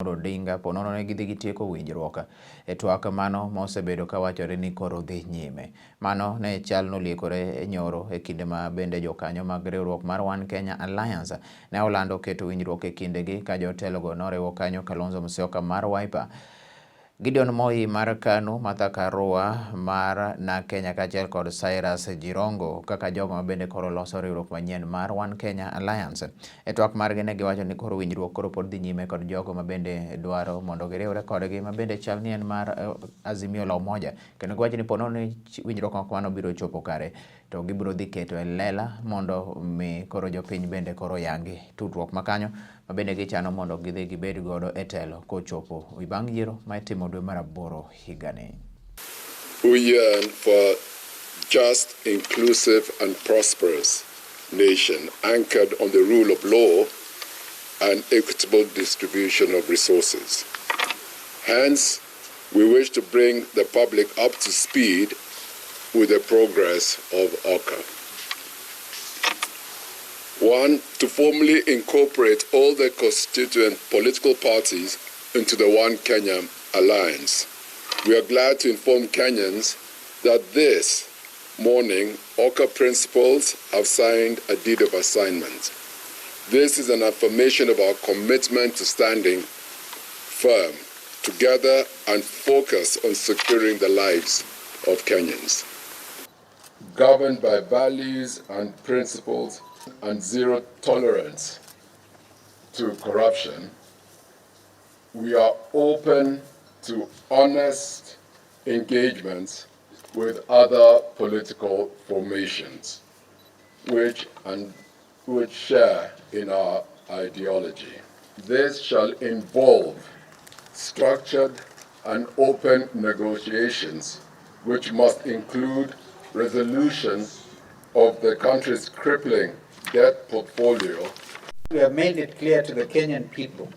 Odinga ponono ne gidhi gitieko winjruok e twak mano mosebedo kawachore ni koro dhi nyime. Mano ne chal noliekore nyoro e kinde ma bende jokanyo mag riwruok mar One Kenya Alliance ne olando keto winjruok e kindegi ka jotelogo noriwo kanyo Kalonzo Musyoka mar Wiper, Gideon Moi mar KANU, Martha Karua mar na Kenya kaachiel kod Cyrus Jirongo kaka jogo ma bende koro loso riwruok manyien mar One Kenya Alliance. E twak margi ne giwacho ni koro winjruok koro pod dhi nyime kod jogo ma bende dwaro mondo giriwre kodgi ma bende chal ni en mar Azimio la Umoja. Kendo giwacho ni ponono ni winjruok mano biro chopo kare to gibiro dhi keto e lela mondo mi koro jopiny bende koro yangi tudruok makanyo ma bende gichano mondo gidhi gibed godo e telo kochopo bang' yiero ma itimo dwe mar 8 higani. We yearn for just, inclusive and prosperous nation anchored on the rule of law and equitable distribution of resources. Hence, we wish to bring the public up to speed with the progress of OCA. 1, to formally incorporate all the constituent political parties into the One Kenya Alliance. We are glad to inform Kenyans that this morning, OCA principals have signed a deed of assignment. This is an affirmation of our commitment to standing firm together and focus on securing the lives of Kenyans. Governed by values and principles and zero tolerance to corruption, we are open to honest engagements with other political formations which share in our ideology. This shall involve structured and open negotiations which must include resolution of the country's crippling debt portfolio. We have made it clear to the Kenyan people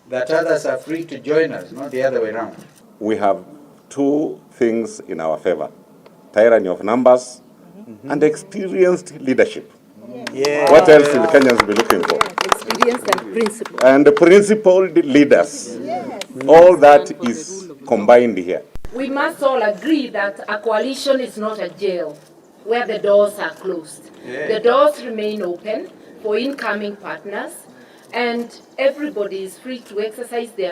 that others are free to join us, not the other way around. We have two things in our favor: tyranny of numbers and experienced leadership. Yeah. What else will Kenyans be looking for? Experience and principle. And principled leaders. Yes. All that is combined here. We must all agree that a coalition is not a jail where the doors are closed. Yeah. The doors remain open for incoming partners, and everybody is free to exercise their